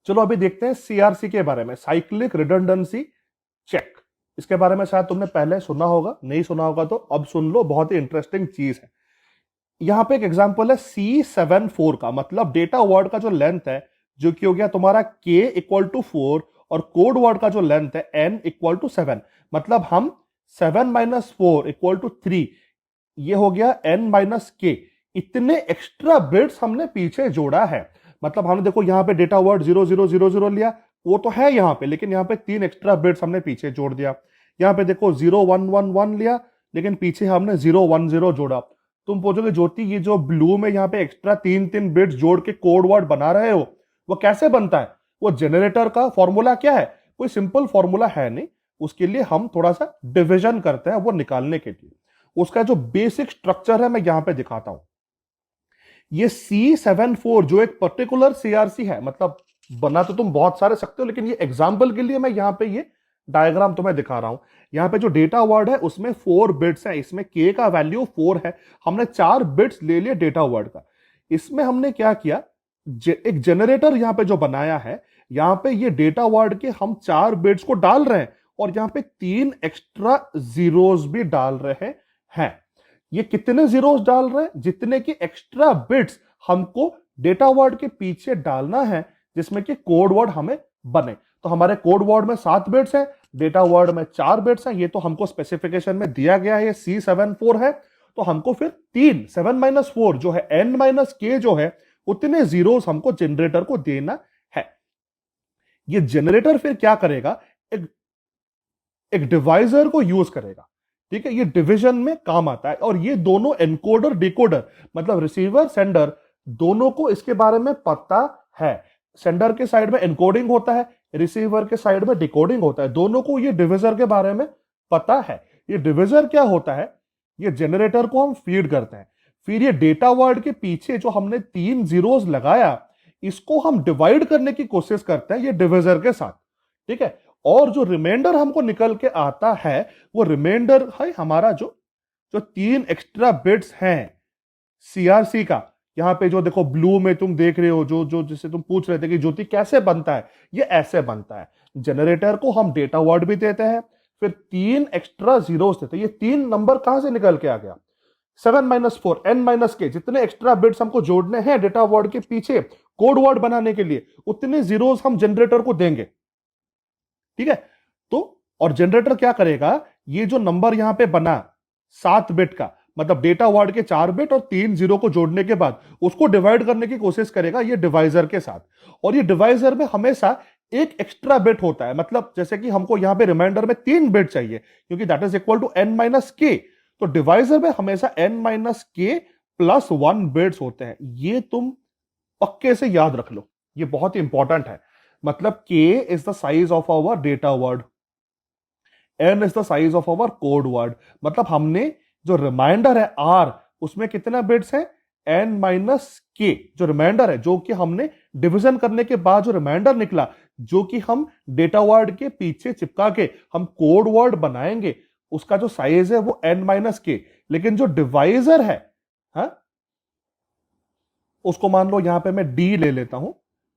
चलो अभी देखते हैं सीआरसी के बारे में, साइक्लिक रिडंडेंसी चेक। इसके बारे में शायद तुमने पहले सुना होगा, नहीं सुना होगा तो अब सुन लो, बहुत ही इंटरेस्टिंग चीज है। यहां पे एक एग्जांपल है C74 का, मतलब डेटा वर्ड का जो लेंथ है, जो कि हो गया तुम्हारा K इक्वल टू 4, और कोड वर्ड का जो लेंथ है N इक्वल टू 7। मतलब हम 7 माइनस 4 इक्वल टू 3, ये हो गया N माइनस K। इतने एक्स्ट्रा बिट्स हमने पीछे जोड़ा है। मतलब हमने देखो यहाँ पे डेटा वर्ड 0000 लिया, वो तो है यहाँ पे, लेकिन यहाँ पे 3 एक्स्ट्रा बिट्स हमने पीछे जोड़ दिया। यहाँ पे देखो 0111 लिया, लेकिन पीछे हमने 010 जोड़ा। तुम पूछोगे ज्योति, ये जो ब्लू में यहाँ पे एक्स्ट्रा 3 बिट्स जोड़ के कोड वर्ड बना रहे हो, वो कैसे बनता है? वो जनरेटर का फॉर्मूला क्या है? कोई सिंपल फॉर्मूला है नहीं, उसके लिए हम थोड़ा सा डिविजन करते हैं वो निकालने के लिए। उसका जो बेसिक स्ट्रक्चर है मैं यहां पे दिखाता हूं। ये C74 जो एक पर्टिकुलर सीआरसी है, मतलब बना तो तुम बहुत सारे सकते हो, लेकिन ये एग्जांपल के लिए मैं यहां पे ये डायग्राम तुम्हें दिखा रहा हूं। यहां पे जो डेटा वर्ड है उसमें 4 बिट्स है, इसमें K का वैल्यू 4 है। हमने 4 बिट्स ले लिए डेटा वर्ड का। इसमें हमने क्या किया, एक जनरेटर यहां पे जो बनाया है, यहां पे ये डेटा वर्ड के हम 4 बिट्स को डाल रहे हैं, और यहां पे 3 एक्स्ट्रा जीरोस भी डाल रहे हैं। ये कितने जीरोस डाल रहे हैं? जितने की एक्स्ट्रा बिट्स हमको डेटा वर्ड के पीछे डालना है, जिसमें कि कोड वर्ड हमें बने। तो हमारे कोड वर्ड में 7 बिट्स है, डेटा वर्ड में 4 बिट्स है। ये तो हमको स्पेसिफिकेशन में दिया गया है, ये C74 है। तो हमको फिर 3 7 माइनस 4 जो है N माइनस K जो है, उतने जीरोस हमको जनरेटर को देना है। ये जनरेटर फिर क्या करेगा, एक एक डिवाइजर को यूज करेगा। ठीक है, ये डिवीजन में काम आता है। और ये दोनों एनकोडर डिकोडर, मतलब रिसीवर सेंडर, दोनों को इसके बारे में पता है। सेंडर के साइड में एनकोडिंग होता है, रिसीवर के साइड में डिकोडिंग होता है। दोनों को ये डिविजर के बारे में पता है। ये डिविजर क्या होता है, ये जनरेटर को हम फीड करते हैं। फिर ये डेटा वर्ड के पीछे जो हमने 3 जीरोस लगाया, इसको हम डिवाइड करने की कोशिश करते हैं ये डिविजर के साथ। ठीक है, और जो रिमाइंडर हमको निकल के आता है, वो रिमाइंडर है हमारा जो जो 3 एक्स्ट्रा बिट्स हैं सीआरसी का। यहां पे जो देखो ब्लू में तुम देख रहे हो, जो जो जिसे तुम पूछ रहे थे कि ज्योति कैसे बनता है, ये ऐसे बनता है। जनरेटर को हम डेटा वर्ड भी देते हैं, फिर 3 एक्स्ट्रा जीरोस देते हैं। ये 3 नंबर कहां से निकल के आ गया? 7 माइनस 4 N माइनस K, जितने एक्स्ट्रा बिट्स हमको जोड़ने हैं डेटा वर्ड के पीछे कोड वर्ड बनाने के लिए, उतने जीरोस हम जनरेटर को देंगे। ठीक है, तो और जनरेटर क्या करेगा, ये जो नंबर यहां पे बना 7 बिट का, मतलब डेटा वर्ड के 4 बिट और 3 जीरो को जोड़ने के बाद उसको डिवाइड करने की कोशिश करेगा ये डिवाइजर के साथ। और ये डिवाइजर में हमेशा एक एक्स्ट्रा बिट होता है। मतलब जैसे कि हमको यहां पे रिमाइंडर में 3 बिट चाहिए, क्योंकि that is equal to N minus K। तो डिवाइजर में हमेशा N minus K plus 1 bits होते हैं। ये तुम पक्के से याद रख लो, ये बहुत ही इंपॉर्टेंट है। मतलब K is the size of our data word, N is the size of our code word. मतलब हमने जो रिमाइंडर है R, उसमें कितना बिट्स है? N माइनस K जो रिमाइंडर है, जो कि हमने डिवीजन करने के बाद जो रिमाइंडर निकला, जो कि हम डेटा वर्ड के पीछे चिपका के हम कोड वर्ड बनाएंगे, उसका जो साइज है वो N माइनस K। लेकिन जो डिवाइजर है, हा? उसको मान लो यहां पे मैं D ले लेता हूं,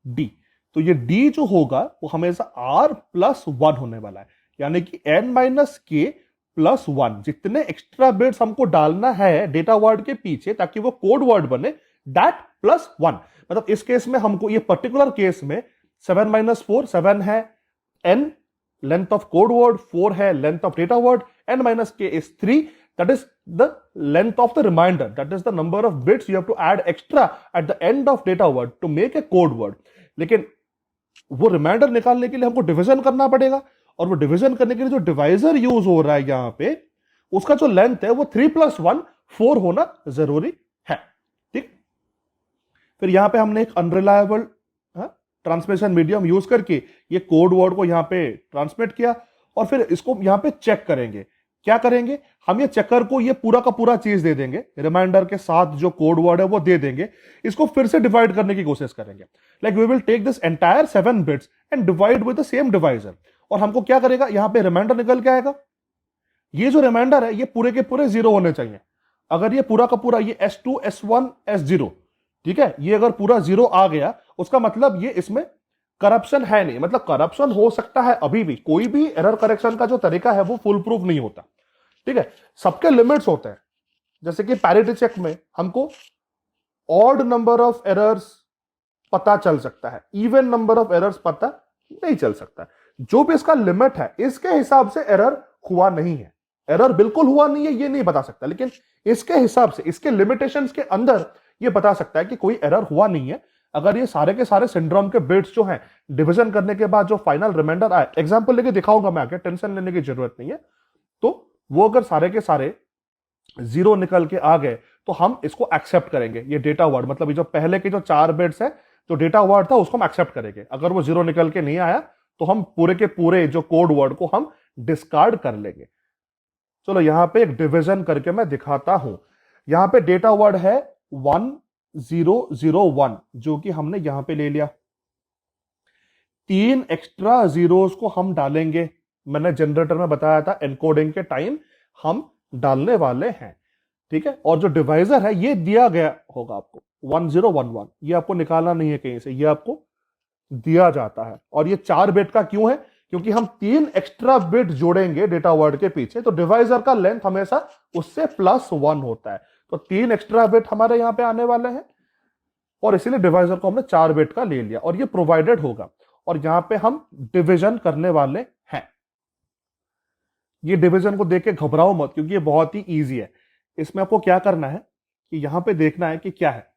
D। तो ये D जो होगा वो हमेशा R प्लस 1 होने वाला है, यानी कि N माइनस K प्लस 1। जितने एक्स्ट्रा बिट्स हमको डालना है डेटा वर्ड के पीछे ताकि वो कोड वर्ड बने, दैट प्लस 1। मतलब इस केस में हमको, ये पर्टिकुलर केस में 7 माइनस 4 7 है, N length of code word, 4 है length of data word, N minus K is 3, that is the length of the reminder, that is the number of bits you have to add extra at the end of data word to make a code word। लेकिन वो reminder निकालने के लिए हमको division करना पड़ेगा, और वो डिवीजन करने के लिए जो डिवाइजर यूज हो रहा है यहां पे, उसका जो लेंथ है वो 3 प्लस 1 4 होना जरूरी है। ठीक, फिर यहां पे हमने एक अनरिलायबल ट्रांसमिशन मीडियम यूज करके ये कोड वर्ड को यहां पे ट्रांसमिट किया, और फिर इसको यहां पे चेक करेंगे। क्या करेंगे, हम ये चेकर को ये पूरा का पूरा चीज दे देंगे, रिमाइंडर के साथ जो कोड वर्ड है वो दे देंगे। इसको फिर से डिवाइड करने की कोशिश करेंगे। Like we will take this entire 7 bits and divide with the same divisor. और हमको क्या करेगा, यहां पे रिमाइंडर निकल के आएगा। ये जो रिमाइंडर है ये पूरे के पूरे 0 होने चाहिए। अगर ये पूरा का पूरा ये S2 S1 S0, ठीक है, ये अगर पूरा 0 आ गया, उसका मतलब ये इसमें करप्शन है नहीं, मतलब करप्शन हो सकता है अभी भी, कोई भी एरर करेक्शन का जो तरीका है वो फुल प्रूफ नहीं होता, ठीक है, सबके लिमिट्स होते हैं। जैसे कि पैरिटी चेक में हमको ऑड नंबर ऑफ एरर्स पता चल सकता है, इवन नंबर ऑफ एरर्स पता नहीं चल सकता। जो भी इसका लिमिट है इसके हिसाब से एरर हुआ नहीं है, एरर बिल्कुल हुआ नहीं है ये नहीं बता सकता, लेकिन इसके हिसाब से, इसके लिमिटेशंस के अंदर ये बता सकता है कि कोई एरर हुआ नहीं है। अगर ये सारे के सारे सिंड्रोम के बिट्स जो हैं डिवीजन करने के बाद जो फाइनल रिमाइंडर आए, एग्जांपल लेके दिखाऊंगा मैं आगे, टेंशन लेने की जरूरत नहीं है। तो वो अगर सारे के सारे जीरो निकल के आ गए तो हम इसको एक्सेप्ट करेंगे, ये डेटा वर्ड, मतलब ये जो पहले के जो 4 बिट्स है जो डेटा वर्ड था उसको हम एक्सेप्ट करेंगे। अगर वो जीरो निकल के नहीं आया तो हम पूरे के पूरे जो कोड वर्ड को हम डिस्कार्ड कर लेंगे। चलो यहां पे एक डिवीजन करके मैं दिखाता हूं। यहां पे डेटा वर्ड है 1001 जो कि हमने यहां पे ले लिया। 3 एक्स्ट्रा जीरोस को हम डालेंगे, मैंने जनरेटर में बताया था एनकोडिंग के टाइम हम डालने वाले हैं, ठीक है। और जो डिवाइजर है ये दिया गया होगा आपको 1011, ये आपको निकालना नहीं है कहीं से, ये आपको दिया जाता है। और ये 4 बिट का क्यों है, क्योंकि हम 3 एक्स्ट्रा बिट जोड़ेंगे डेटा वर्ड के पीछे, तो डिवाइजर का लेंथ हमेशा उससे +1 होता है। तो 3 एक्स्ट्रा बिट हमारे यहां पे आने वाले हैं और इसीलिए डिवाइजर को हमने 4 बिट का ले लिया और ये प्रोवाइडेड होगा। और यहां पे हम डिवीजन करने वाले हैं। ये डिवीजन को देख के घबराओ मत, क्योंकि ये बहुत ही ईजी है। इसमें आपको क्या करना है कि यहां पे देखना है कि क्या है,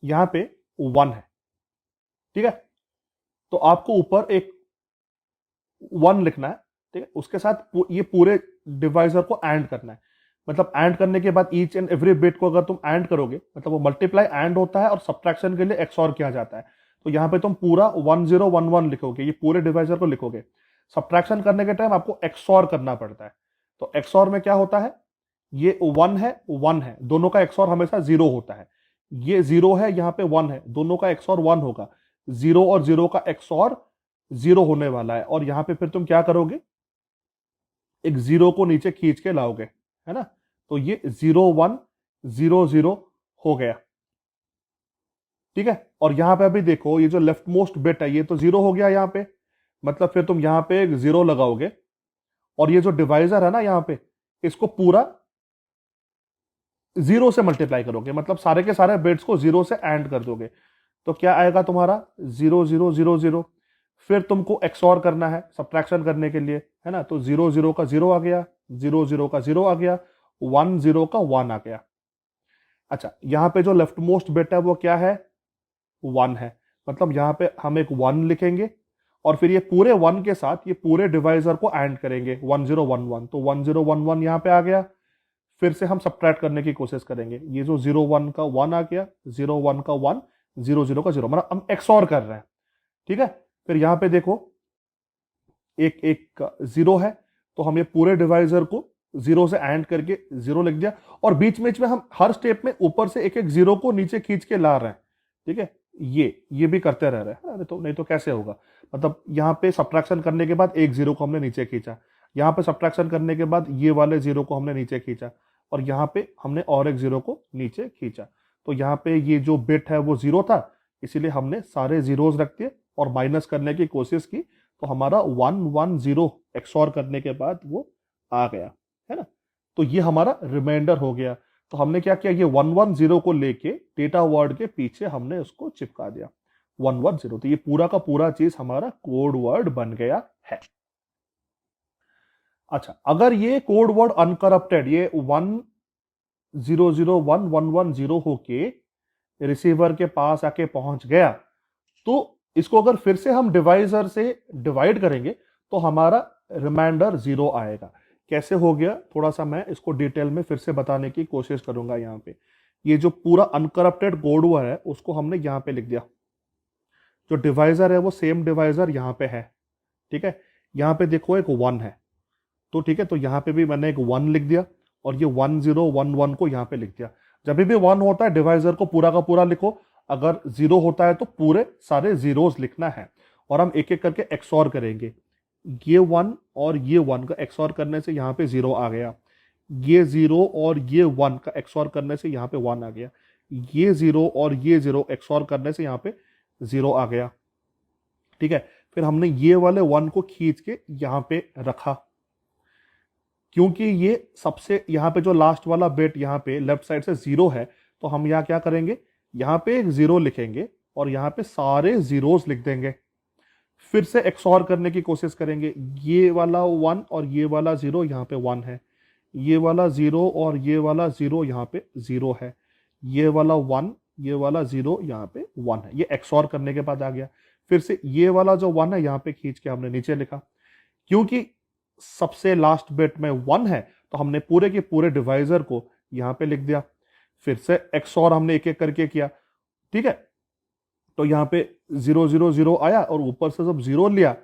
यहां पे 1 है, ठीक है। तो आपको ऊपर एक 1 लिखना है, ठीक है, उसके साथ ये पूरे डिवाइजर को एंड करना है। मतलब एंड करने के बाद ईच एंड एवरी बिट को अगर तुम एंड करोगे, मतलब वो मल्टीप्लाई एंड होता है और सब्ट्रैक्शन के लिए एक्सऑर किया जाता है। तो यहां पे तुम पूरा 1011 लिखोगे, ये पूरे डिवाइजर को लिखोगे। सब्ट्रैक्शन करने के टाइम आपको एक्सऑर करना पड़ता है। तो एक्सऑर में क्या होता है, ये 1 है 1 है, दोनों का एक्सऑर हमेशा 0 होता है। ये 0 है, यहां पे 1 है, दोनों का एक्सऑर 1 होगा। 0 और 0 का एक्सऑर 0 होने वाला है। और यहां पे फिर तुम क्या करोगे, एक 0 को नीचे खींच के लाओगे, है ना। तो ये 0100 हो गया, ठीक है। और यहां पे अभी देखो ये जो लेफ्ट मोस्ट बिट है ये तो 0 हो गया यहां पे, मतलब फिर तुम यहां पे एक 0 लगाओगे और ये जो डिवाइजर है ना यहां पे, इसको पूरा 0 से मल्टीप्लाई करोगे, मतलब सारे के सारे बिट्स को 0 से एंड कर दोगे। तो क्या आएगा तुम्हारा 0000। फिर तुमको एक्सऑर करना है सब्ट्रैक्शन करने के लिए, है ना। तो 00 का 0 आ गया, 00 का 0 आ गया, 10 का 1 आ गया। अच्छा, यहां पे जो लेफ्ट मोस्ट बिट है वो क्या है, 1 है, मतलब यहां पे हम एक 1 लिखेंगे और फिर ये पूरे 1 के साथ ये पूरे डिवाइजर को एंड करेंगे 1011। तो 1011 यहां पे आ गया। फिर से हम सब्ट्रैक्ट करने की कोशिश करेंगे, ये जो 01 का 1 आ गया, 01 का 1, 00 का 0, मतलब हम एक्सऑर कर रहे हैं, ठीक है। फिर यहां पे देखो एक एक 0 है, तो हम ये पूरे डिवाइजर को 0 से एंड करके 0 लिख दिया। और बीच में हम हर स्टेप में ऊपर से एक एक 0 को नीचे खींच के ला रहे हैं, ठीक है। ये भी करते रह रहे हैं, नहीं तो कैसे होगा। मतलब यहाँ पे सब्ट्रैक्शन करने के बाद एक 0 को हमने नीचे खींचा, यहाँ पे सब्ट्रैक्शन करने के बाद ये वाले 0 को हमने नीचे खींचा और यहाँ पे हमने और एक 0 को नीचे खींचा। तो यहाँ पे ये जो बिट है वो 0 था, इसीलिए हमने सारे जीरोस रख दिए और माइनस करने की कोशिश की, तो हमारा 110 एक्सऑर करने के बाद वो आ गया, है ना। तो ये हमारा रिमाइंडर हो गया। तो हमने क्या किया, ये 110 को लेके डेटा वर्ड के पीछे हमने उसको चिपका दिया 110। तो ये पूरा का पूरा चीज हमारा कोड वर्ड बन गया है। अच्छा, अगर ये कोड वर्ड अनकरप्टेड, ये 1001 होके रिसीवर के पास आके पहुंच गया, तो इसको अगर फिर से हम डिवाइजर से डिवाइड करेंगे तो हमारा रिमाइंडर 0 आएगा। कैसे हो गया, थोड़ा सा मैं इसको डिटेल में फिर से बताने की कोशिश करूंगा। यहाँ पे ये जो पूरा अनकरप्टेड कोड वर्ड है उसको हमने यहाँ पे लिख दिया। जो डिवाइजर है वो सेम डिवाइजर यहाँ पे है, ठीक है। यहाँ पे देखो एक 1 है, तो ठीक है, तो यहाँ पे भी मैंने एक 1 लिख दिया और ये 1011 को यहाँ पे लिख दिया। जब भी 1 होता है डिवाइजर को पूरा का पूरा लिखो, अगर 0 होता है तो पूरे सारे जीरोस लिखना है। और हम एक एक करके एक्सऑर करेंगे, ये 1 और ये 1 का एक्सऑर करने से यहाँ पे 0 आ गया, ये 0 और ये 1 का एक्सऑर करने से यहाँ पे 1 आ गया, ये 0 और ये 0 एक्सऑर करने से यहाँ पे 0 आ गया, ठीक है। फिर हमने ये वाले 1 को खींच के यहां पे रखा, क्योंकि ये सबसे यहां पे जो लास्ट वाला बिट यहां पे लेफ्ट साइड से 0 है, तो हम यहां क्या करेंगे, यहां पे एक 0 लिखेंगे और यहां पे सारे जीरोस लिख देंगे। फिर से एक्सऑर करने की कोशिश करेंगे, ये वाला 1 और ये वाला 0 यहां पे 1 है, ये वाला 0 और ये वाला 0 यहां पे 0 है, ये वाला 1 ये वाला 0 यहां पे 1 है। ये एक्सऑर करने के बाद आ गया। फिर से ये वाला जो 1 है यहां पे खींच के हमने नीचे लिखा, क्योंकि सबसे लास्ट बिट में 1 है तो हमने पूरे के पूरे डिवाइजर को यहां पे लिख दिया। फिर से एक्सऑर हमने एक एक करके किया, ठीक है। तो यहां पे 0 0 0 आया और ऊपर से जब 0 लिया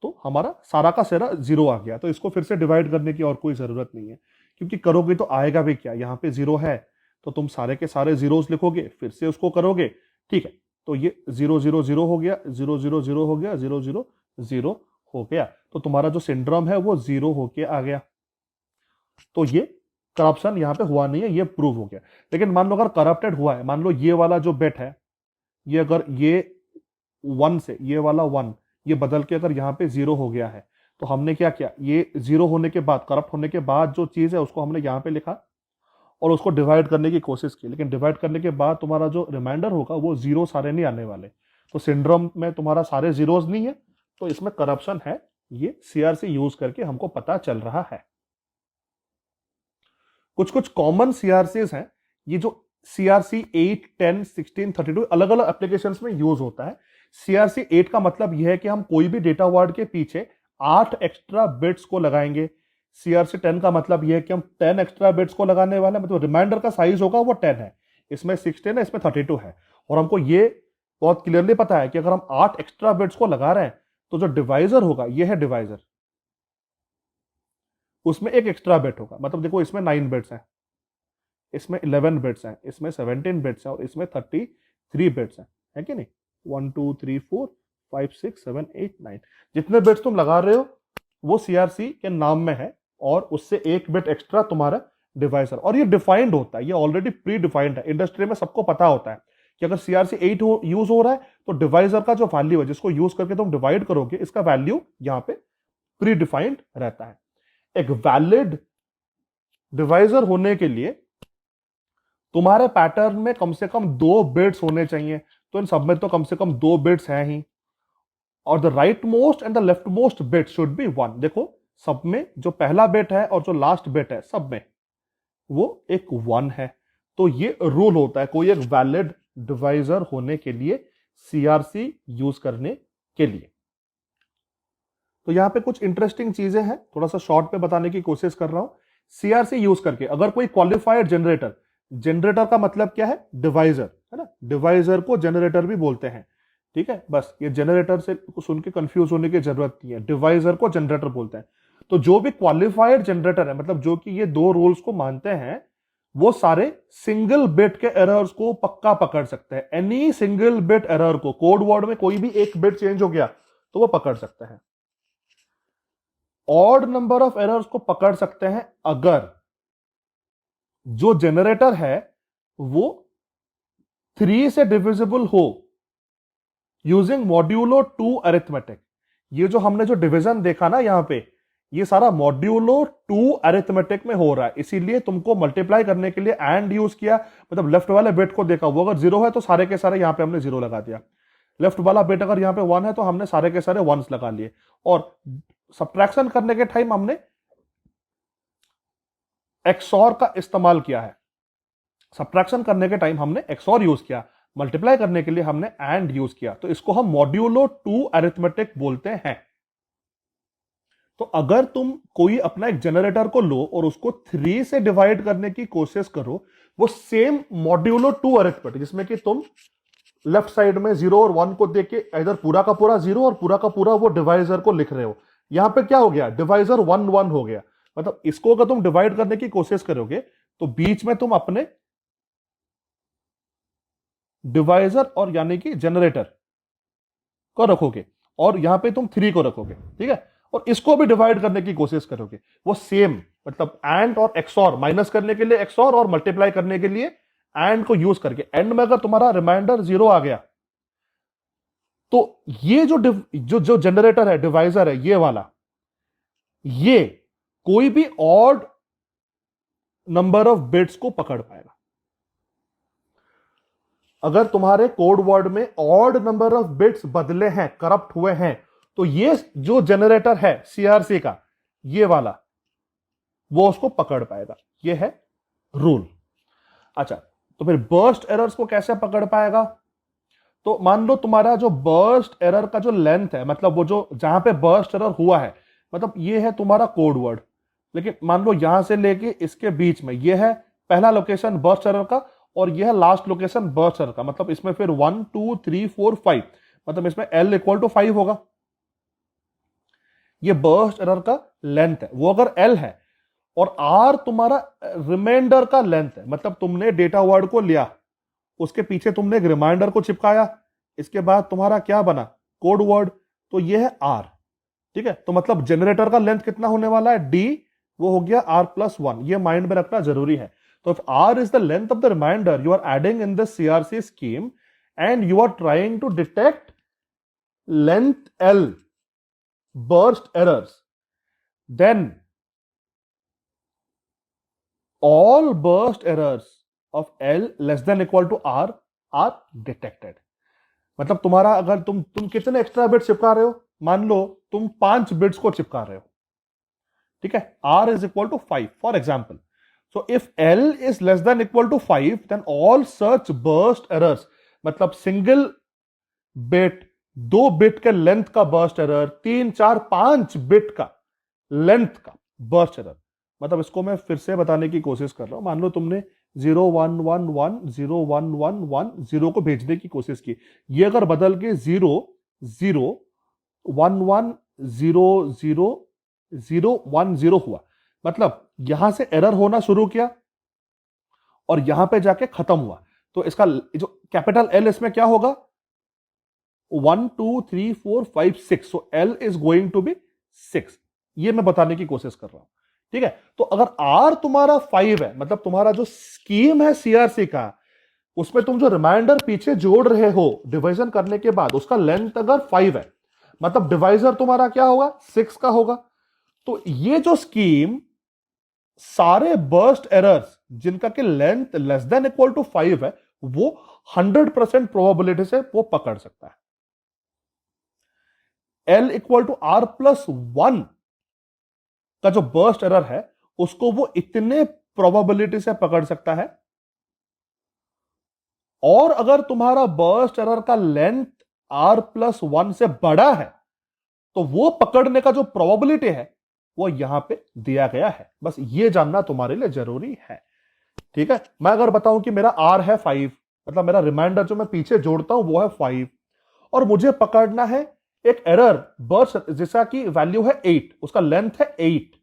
तो हमारा सारा का सारा 0 आ गया। तो इसको फिर से डिवाइड करने की और कोई जरूरत नहीं है, क्योंकि करोगे तो आएगा भी क्या, यहां पे 0 है तो तुम सारे के सारे जीरोस लिखोगे, फिर से उसको करोगे, ठीक है। तो ये 0 0 0 हो गया, 0 0 0 हो गया, 0 0 0 हो गया। तो तुम्हारा जो सिंड्रोम है वो 0 होके आ गया। तो ये करप्शन यहां पे हुआ नहीं है, ये प्रूव हो गया। लेकिन मान लो अगर करप्टेड हुआ है, मान लो ये वाला जो बिट है, ये अगर ये 1 से ये वाला 1 ये बदल के अगर यहां पे 0 हो गया है, तो हमने क्या किया, ये 0 होने के बाद, करप्ट होने के बाद जो चीज है उसको हमने यहां पे लिखा और उसको डिवाइड करने की कोशिश की। लेकिन डिवाइड करने के बाद तुम्हारा जो रिमाइंडर होगा वो 0 सारे नहीं आने वाले। तो सिंड्रोम में तुम्हारा सारे जीरोस नहीं है, तो इसमें करप्शन है, ये सीआरसी यूज करके हमको पता चल रहा है। कुछ कुछ कॉमन सीआरसीज हैं, ये जो सीआरसी 8 10 16 32 अलग अलग एप्लीकेशंस में यूज होता है। सीआरसी 8 का मतलब यह है कि हम कोई भी डेटा वर्ड के पीछे 8 एक्स्ट्रा बिट्स को लगाएंगे। सीआरसी 10 का मतलब यह है कि हम 10 एक्स्ट्रा बिट्स को लगाने वाले हैं, मतलब रिमाइंडर का साइज होगा वो 10 है, इसमें 16 है, इसमें 32 है। और हमको ये बहुत क्लियरली पता है कि अगर हम 8 एक्स्ट्रा बिट्स को लगा रहे हैं तो जो डिवाइजर होगा ये है डिवाइजर, उसमें एक एक्स्ट्रा बिट होगा। मतलब देखो इसमें 9 बिट्स हैं, इसमें 11 बिट्स हैं, इसमें 17 बिट्स हैं और इसमें 33 बिट्स हैं, है कि नहीं। 1 2 3 4 5 6 7 8 9 जितने बिट्स तुम लगा रहे हो वो सीआरसी के नाम में है, और उससे एक बिट एक्स्ट्रा तुम्हारा डिवाइसर। और ये डिफाइंड होता है, ये ऑलरेडी प्री डिफाइंड है, इंडस्ट्री में सबको पता होता है कि अगर सीआरसी 8 यूज हो रहा है तो डिवाइजर का जो वैल्यू है जिसको यूज करके तुम डिवाइड करोगे, इसका वैल्यू यहां पे प्री डिफाइंड रहता है। एक वैलिड डिवाइजर होने के लिए तुम्हारे पैटर्न में कम से कम 2 बिट्स होने चाहिए, तो इन सब में तो कम से कम 2 बिट्स हैं ही, और the right most and the left most bit should be 1। देखो सब में जो पहला बिट है और जो लास्ट बिट है सब में वो एक 1 है। तो ये रूल होता है कोई एक वैलिड डिवाइजर होने के लिए, सीआरसी यूज करने के लिए। तो यहां पे कुछ इंटरेस्टिंग चीजें हैं, थोड़ा सा शॉर्ट पे बताने की कोशिश कर रहा हूं। सीआरसी यूज करके अगर कोई क्वालिफाइड जनरेटर, जनरेटर का मतलब क्या है, डिवाइजर, है ना, डिवाइजर को जनरेटर भी बोलते हैं, ठीक है। बस ये जनरेटर से सुन के कंफ्यूज होने की जरूरत नहीं है, डिवाइजर को जनरेटर बोलते हैं। तो जो भी क्वालिफाइड जनरेटर है, मतलब जो कि ये 2 रूल्स को मानते हैं, वो सारे सिंगल बिट के एरर्स को पक्का पकड़ सकते हैं। एनी सिंगल बिट एरर को, कोड वर्ड में कोई भी एक बिट चेंज हो गया तो वो पकड़ सकते हैं। ऑड नंबर ऑफ एरर्स को पकड़ सकते हैं अगर जो जनरेटर है वो 3 से डिविजिबल हो यूजिंग मॉड्यूलो 2 अरिथमेटिक। ये जो हमने जो डिवीजन देखा ना यहां पे, ये सारा मॉड्यूलो 2 अरिथमेटिक में हो रहा है, इसीलिए तुमको मल्टीप्लाई करने के लिए एंड यूज किया। मतलब लेफ्ट वाले बिट को देखा, वो अगर 0 है तो सारे के सारे यहां पे हमने 0 लगा दिया, लेफ्ट वाला बिट अगर यहां पे 1 है तो हमने सारे के सारे 1s लगा लिए। और सब्ट्रैक्शन करने के टाइम हमने एक्सऑर का इस्तेमाल किया है, सब्ट्रैक्शन करने के टाइम हमने एक्सऑर यूज किया, मल्टीप्लाई करने के लिए हमने एंड यूज किया, तो इसको हम मॉड्यूलो 2 अरिथमेटिक बोलते हैं। तो अगर तुम कोई अपना एक जनरेटर को लो और उसको 3 से डिवाइड करने की कोशिश करो, वो सेम मॉड्यूलो 2 अरिथमेटिक जिसमें कि तुम लेफ्ट साइड में 0 और 1 को देख के इधर पूरा का पूरा 0 और पूरा का पूरा वो डिवाइजर को लिख रहे हो, यहां पे क्या हो गया, डिवाइजर 1 1 हो गया। मतलब इसको अगर तुम डिवाइड करने की कोशिश करोगे तो बीच में तुम अपने डिवाइजर और यानी कि जनरेटर को रखोगे और यहां पे तुम 3 को रखोगे, ठीक है। और इसको भी डिवाइड करने की कोशिश करोगे, वो सेम, मतलब एंड और एक्सऑर, माइनस करने के लिए एक्सऑर और मल्टीप्लाई करने के लिए एंड को यूज करके। एंड में अगर तुम्हारा रिमाइंडर 0 आ गया तो ये जो जनरेटर है, डिवाइजर है, ये वाला, ये कोई भी ऑड नंबर ऑफ बिट्स को पकड़ पाएगा। अगर तुम्हारे कोड वर्ड में ऑड नंबर ऑफ बिट्स बदले हैं, करप्ट हुए हैं, तो ये जो जनरेटर है सीआरसी का, ये वाला, वो उसको पकड़ पाएगा। ये है रूल। अच्छा, तो फिर बर्स्ट एरर्स को कैसे पकड़ पाएगा? तो मान लो तुम्हारा जो बर्स्ट एरर का जो लेंथ है, मतलब वो जो जहां पे बर्स्ट एरर हुआ है, मतलब ये है तुम्हारा कोड वर्ड, लेकिन मान लो यहां से लेके इसके बीच में ये है पहला लोकेशन बर्स्ट एरर का, और ये है लास्ट लोकेशन बर्स्ट एरर का। मतलब इसमें फिर 1 2 3 4 5, मतलब इसमें L इक्वल टू 5 होगा। ये बर्स्ट एरर का लेंथ है, वो अगर L है, और R तुम्हारा रिमाइंडर का लेंथ है, मतलब तुमने डेटा वर्ड को लिया, उसके पीछे तुमने एक रिमाइंडर को चिपकाया, इसके बाद तुम्हारा क्या बना? Code word. तो ये है R। ठीक है, तो मतलब जनरेटर का लेंथ कितना होने वाला है? D, वो हो गया R+1। ये माइंड में रखना जरूरी है। तो if R is the length of the remainder you are adding in the CRC scheme and you are trying to detect length L burst errors, then all burst errors of L less than equal to R are detected। मतलब तुम्हारा अगर तुम कितने extra bits चिपका रहे हो? मान लो तुम 5 बिट्स को चिपका रहे हो, ठीक है, R is equal to 5 for example. So if L is less than equal to 5, then all such burst errors, मतलब सिंगल बिट, 2 बिट के लेंथ का बर्स्ट एरर, 3 4 5 बिट का लेंथ का बर्स्ट एरर, मतलब इसको मैं फिर से बताने की कोशिश कर रहा हूं। मान लो तुमने 0 1 1 1 0 1 1 1 0 को भेजने की कोशिश की, ये अगर बदल के 0 0 1 1 0 0 0 1 0 हुआ, मतलब यहां से एरर होना शुरू किया और यहां पे जाके खत्म हुआ, तो इसका जो कैपिटल L इसमें क्या होगा? 1 2 3 4 5 6, so L is going to be 6। ये मैं बताने की कोशिश कर रहा हूं, ठीक है। तो अगर R तुम्हारा 5 है, मतलब तुम्हारा जो स्कीम है सीआरसी का, उसमें तुम जो रिमाइंडर पीछे जोड़ रहे हो डिवीजन करने के बाद, उसका लेंथ अगर 5 है, मतलब डिवाइजर तुम्हारा क्या होगा? 6 का होगा। तो ये जो स्कीम सारे बर्स्ट एरर्स जिनका कि length less than equal to 5 है, वो 100% प्रोबेबिलिटी से वो पकड़ सकता है। L इक्वल टू R+1 का जो बर्स्ट एरर है, उसको वो इतने प्रोबेबिलिटी से पकड़ सकता है। और अगर तुम्हारा बर्स्ट एरर का लेंथ R+1 से बड़ा है, तो वो पकड़ने का जो प्रोबेबिलिटी है वो यहां पे दिया गया है। बस ये जानना तुम्हारे लिए जरूरी है, ठीक है। मैं अगर बताऊं कि मेरा R है 5, मतलब मेरा रिमाइंडर जो मैं पीछे जोड़ता हूं वो है 5, और मुझे पकड़ना है एक एरर बर्स्ट जैसा कि वैल्यू है 8, उसका लेंथ है 8,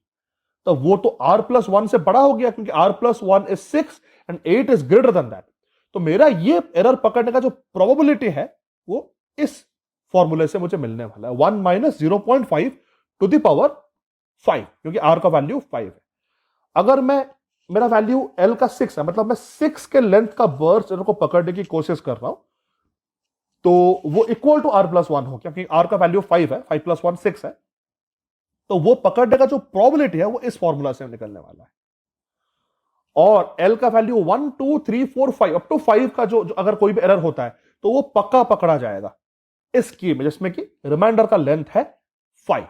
तो वो तो R+1 से बड़ा हो गया, क्योंकि R+1 is 6 and 8 is greater than that. तो मेरा ये एरर पकड़ने का जो प्रोबेबिलिटी है वो इस फॉर्मूले से मुझे मिलने वाला है, 1 - 0.5 टू द पावर 5, क्योंकि R का वैल्यू 5 है। अगर मेरा वैल्यू L का 6 है, मतलब मैं 6 के लेंथ का बर्स्ट एरर को पकड़ने की कोशिश कर रहा हूं, तो वो इक्वल टू R+1 हो, क्योंकि R का वैल्यू 5 है, 5 + 1 6 है, तो वो पकड़ने का जो प्रोबेबिलिटी है वो इस फॉर्मूला से निकलने वाला है। और L का वैल्यू 1 2 3 4 5 अप टू 5 का जो अगर कोई भी एरर होता है, तो वो पक्का पकड़ा जाएगा इस स्कीम में, जिसमें कि रिमाइंडर का लेंथ है 5।